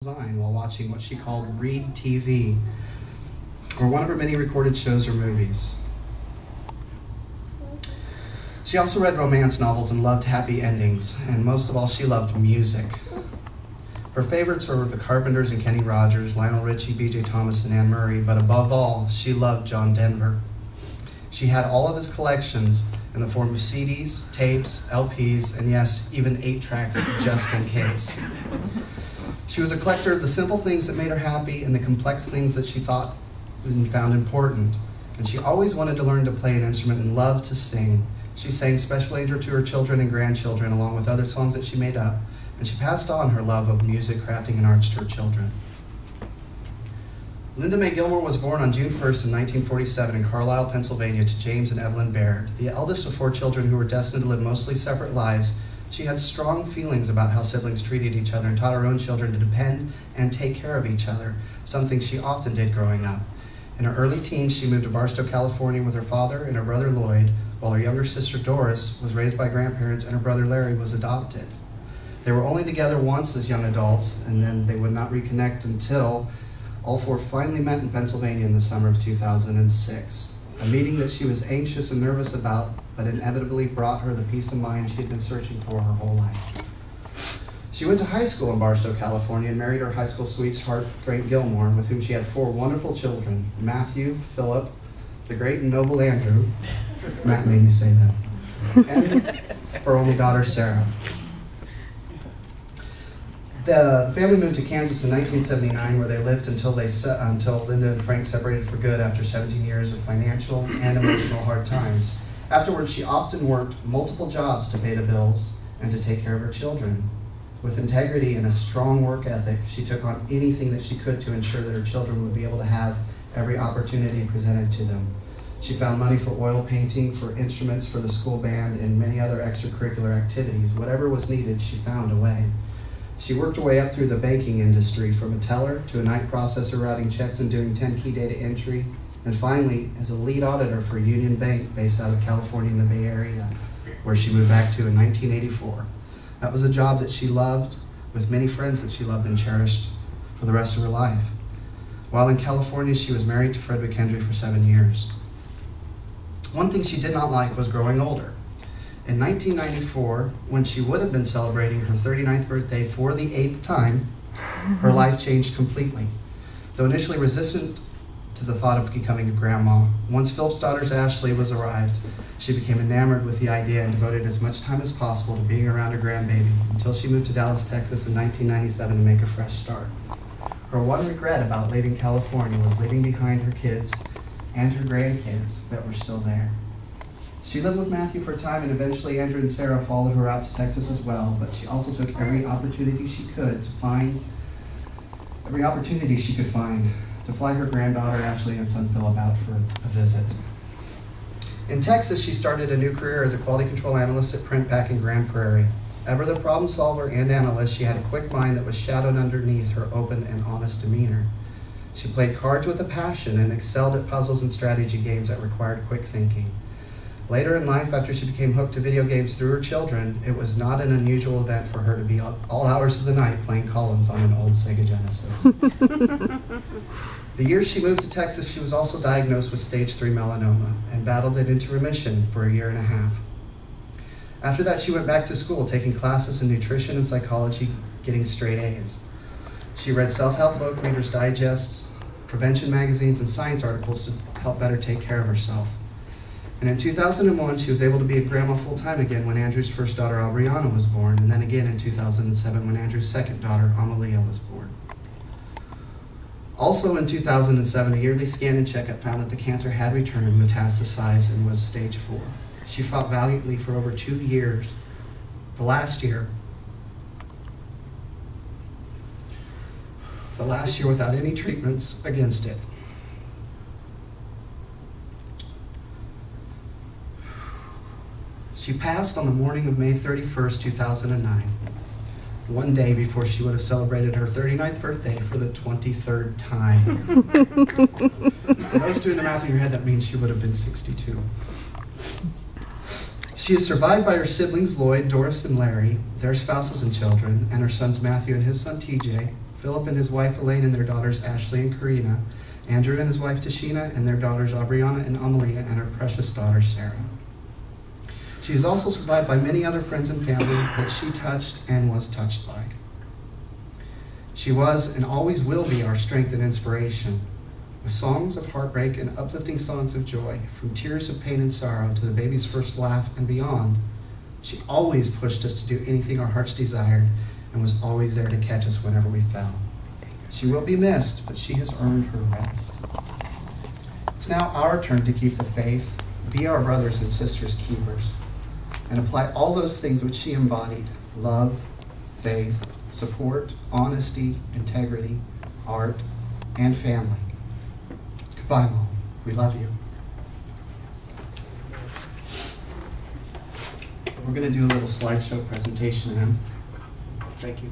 while watching what she called Read TV, or one of her many recorded shows or movies. She also read romance novels and loved happy endings, and most of all, she loved music. Her favorites were the Carpenters and Kenny Rogers, Lionel Richie, B.J. Thomas, and Anne Murray, but above all, she loved John Denver. She had all of his collections in the form of CDs, tapes, LPs, and yes, even 8-tracks just in case. She was a collector of the simple things that made her happy and the complex things that she thought and found important. And she always wanted to learn to play an instrument and loved to sing. She sang Special Angel to her children and grandchildren, along with other songs that she made up, and she passed on her love of music, crafting, and arts to her children. Linda Mae Gilmore was born on June 1st in 1947 in Carlisle, Pennsylvania, to James and Evelyn Baird. The eldest of 4 children who were destined to live mostly separate lives, she had strong feelings about how siblings treated each other and taught her own children to depend and take care of each other, something she often did growing up. In her early teens, she moved to Barstow, California with her father and her brother Lloyd, while her younger sister Doris was raised by grandparents and her brother Larry was adopted. They were only together once as young adults, and then they would not reconnect until all 4 finally met in Pennsylvania in the summer of 2006. A meeting that she was anxious and nervous about, but inevitably brought her the peace of mind she had been searching for her whole life. She went to high school in Barstow, California, and married her high school sweetheart, Frank Gilmore, with whom she had 4 wonderful children, Matthew, Philip, the great and noble Andrew, Matt made me say that, and her only daughter, Sarah. The family moved to Kansas in 1979, where they lived until Linda and Frank separated for good after 17 years of financial and emotional hard times. Afterwards, she often worked multiple jobs to pay the bills and to take care of her children. With integrity and a strong work ethic, she took on anything that she could to ensure that her children would be able to have every opportunity presented to them. She found money for oil painting, for instruments for the school band, and many other extracurricular activities. Whatever was needed, she found a way. She worked her way up through the banking industry, from a teller to a night processor routing checks and doing 10-key data entry, and finally as a lead auditor for Union Bank based out of California in the Bay Area, where she moved back to in 1984. That was a job that she loved, with many friends that she loved and cherished for the rest of her life. While in California, she was married to Frederick Hendry for 7 years. One thing she did not like was growing older. In 1994, when she would have been celebrating her 39th birthday for the 8th time, her life changed completely. Though initially resistant to the thought of becoming a grandma, once Philip's daughter Ashley was arrived, she became enamored with the idea and devoted as much time as possible to being around her grandbaby until she moved to Dallas, Texas in 1997 to make a fresh start. Her one regret about leaving California was leaving behind her kids and her grandkids that were still there. She lived with Matthew for a time, and eventually Andrew and Sarah followed her out to Texas as well, but she also took every opportunity she could find to fly her granddaughter Ashley and son Philip out for a visit. In Texas, she started a new career as a quality control analyst at Print Pack in Grand Prairie. Ever the problem solver and analyst, she had a quick mind that was shadowed underneath her open and honest demeanor. She played cards with a passion and excelled at puzzles and strategy games that required quick thinking. Later in life, after she became hooked to video games through her children, it was not an unusual event for her to be up all hours of the night playing columns on an old Sega Genesis. The year she moved to Texas, she was also diagnosed with stage 3 melanoma and battled it into remission for a year and a half. After that, she went back to school, taking classes in nutrition and psychology, getting straight A's. She read self-help book, Reader's Digests, prevention magazines, and science articles to help better take care of herself. And in 2001, she was able to be a grandma full-time again when Andrew's first daughter, Aubriana, was born, and then again in 2007 when Andrew's second daughter, Amalia, was born. Also in 2007, a yearly scan and checkup found that the cancer had returned, metastasized, and was stage 4. She fought valiantly for over 2 years. The last year without any treatments against it. She passed on the morning of May 31st, 2009, one day before she would have celebrated her 39th birthday for the 23rd time. For those doing the math in your head, that means she would have been 62. She is survived by her siblings Lloyd, Doris, and Larry, their spouses and children, and her sons Matthew and his son TJ, Philip and his wife Elaine and their daughters Ashley and Karina, Andrew and his wife Tashina and their daughters Aubriana and Amalia, and her precious daughter Sarah. She is also survived by many other friends and family that she touched and was touched by. She was and always will be our strength and inspiration, with songs of heartbreak and uplifting songs of joy, from tears of pain and sorrow to the baby's first laugh and beyond. She always pushed us to do anything our hearts desired and was always there to catch us whenever we fell. She will be missed, but she has earned her rest. It's now our turn to keep the faith, be our brothers and sisters' keepers, and apply all those things which she embodied: love, faith, support, honesty, integrity, art, and family. Goodbye, Mom. We love you. We're going to do a little slideshow presentation now. Thank you.